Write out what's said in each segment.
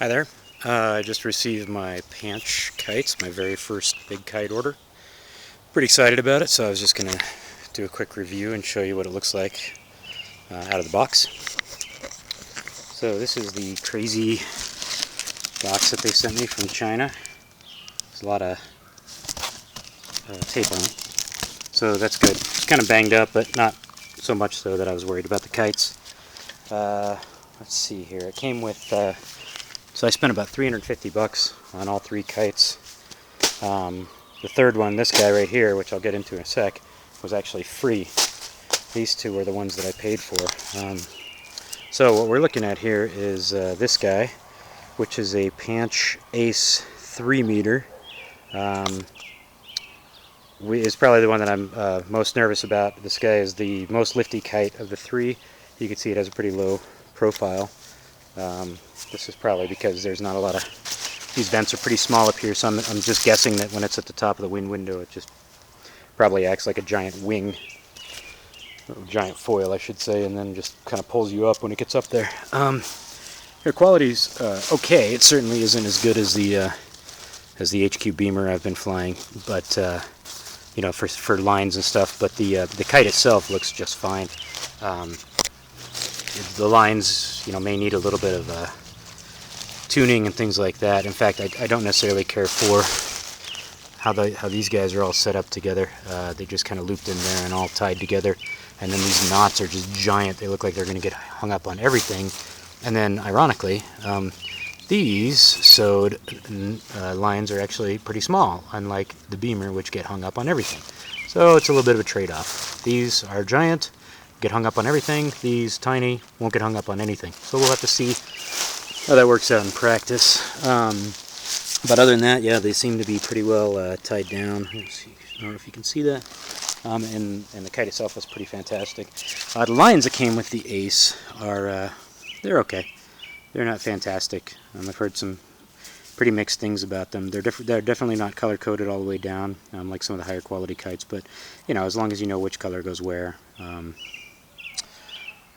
Hi there. I just received my Panch kites, my very first big kite order. Pretty excited about it, so I was just going to do a quick review and show you what it looks like out of the box. So this is the crazy box that they sent me from China. There's a lot of tape on it, so that's good. It's kind of banged up, but not so much so that I was worried about the kites. Let's see here. It came with... So I spent about $350 on all three kites. The third one, this guy right here, which I'll get into in a sec, was actually free. These two are the ones that I paid for. So what we're looking at here is this guy, which is a Panch Ace 3 meter. Is probably the one that I'm most nervous about. This guy is the most lifty kite of the three. You can see it has a pretty low profile. This is probably because there's not a lot of... These vents are pretty small up here, so I'm just guessing that when it's at the top of the wind window, it just probably acts like a giant wing, or giant foil, I should say, and then just kind of pulls you up when it gets up there. Air quality's okay. It certainly isn't as good as the HQ Beamer I've been flying, but you know, for lines and stuff. But the kite itself looks just fine. The lines, you know, may need a little bit of tuning and things like that. In fact, I don't necessarily care for how these guys are all set up together. They just kind of looped in there and all tied together. And then these knots are just giant. They look like they're going to get hung up on everything. And then, ironically, these sewed lines are actually pretty small, unlike the Beamer, which get hung up on everything. So it's a little bit of a trade-off. These are giant, get hung up on everything. These tiny, won't get hung up on anything. So we'll have to see how that works out in practice. But other than that, yeah, they seem to be pretty well tied down. I don't know if you can see that. And the kite itself was pretty fantastic. The lines that came with the Ace are, they're okay. They're not fantastic. I've heard some pretty mixed things about them. They're definitely not color-coded all the way down, like some of the higher quality kites, but, you know, as long as you know which color goes where.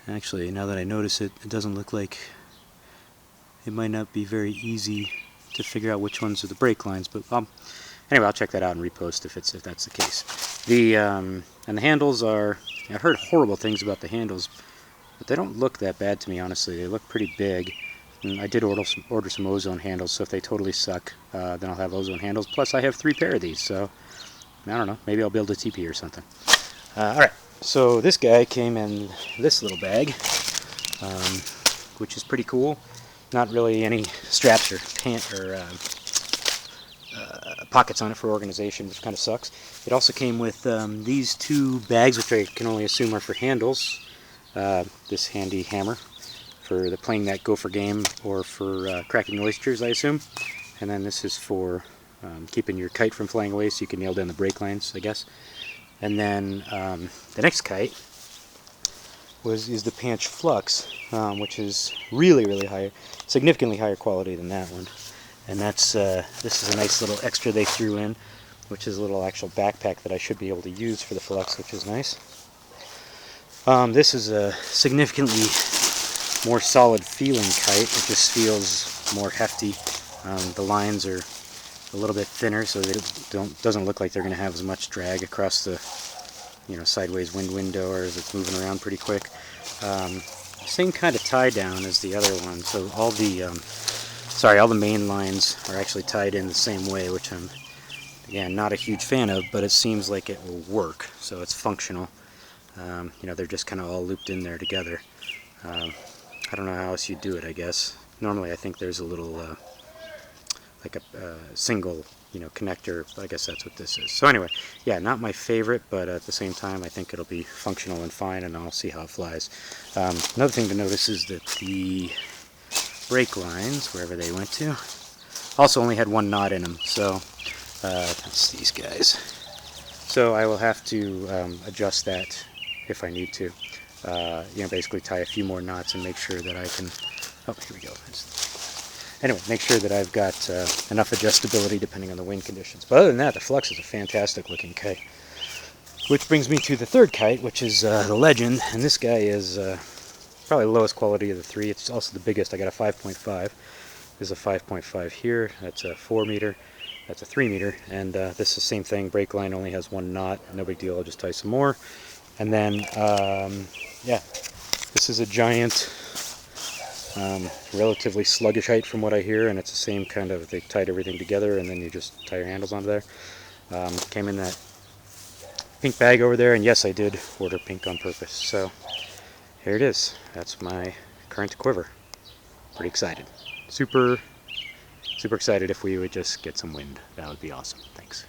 Actually, now that I notice it, it doesn't look like... It might not be very easy to figure out which ones are the brake lines, but anyway, I'll check that out and repost if that's the case. And the handles are... I've heard horrible things about the handles, but they don't look that bad to me, honestly. They look pretty big. And I did order some ozone handles, so if they totally suck, then I'll have ozone handles. Plus, I have 3 pair of these, so I don't know. Maybe I'll build a TP or something. Alright, so this guy came in this little bag, which is pretty cool. Not really any straps or pockets on it for organization, which kind of sucks. It also came with these 2 bags, which I can only assume are for handles. This handy hammer for playing that gopher game, or for cracking oysters, I assume. And then this is for keeping your kite from flying away, so you can nail down the brake lines, I guess. And then the next kite is the Panch Flux, which is really high, significantly higher quality than that one. And that's this is a nice little extra they threw in, which is a little actual backpack that I should be able to use for the Flux, which is nice. This is a significantly more solid feeling kite. It just feels more hefty. The lines are a little bit thinner, so they doesn't look like they're going to have as much drag across the, you know, sideways wind window, or as it's moving around pretty quick. Same kind of tie down as the other one, so all the main lines are actually tied in the same way, which I'm, again, not a huge fan of, but it seems like it will work, so it's functional. You know, they're just kind of all looped in there together. I don't know how else you do it, I guess. Normally I think there's a little, like a single, you know, connector. I guess that's what this is. So anyway, yeah, not my favorite, but at the same time I think it'll be functional and fine, and I'll see how it flies. Another thing to notice is that the brake lines, wherever they went to, also only had 1 knot in them. So that's these guys. So I will have to adjust that if I need to. You know, basically tie a few more knots and make sure that I can... Oh, here we go. Anyway, make sure that I've got enough adjustability depending on the wind conditions. But other than that, the Flux is a fantastic looking kite. Which brings me to the third kite, which is the Legend, and this guy is probably the lowest quality of the 3. It's also the biggest. I got a 5.5. This is a 5.5 here. That's a 4 meter. That's a 3 meter. And this is the same thing. Brake line only has one knot. No big deal. I'll just tie some more. And then, yeah, this is a giant, relatively sluggish height from what I hear, and it's the same kind of, they tied everything together and then you just tie your handles onto there. Came in that pink bag over there, and yes, I did order pink on purpose. So here it is. That's my current quiver. Pretty excited. Super excited. If we would just get some wind, that would be awesome. Thanks.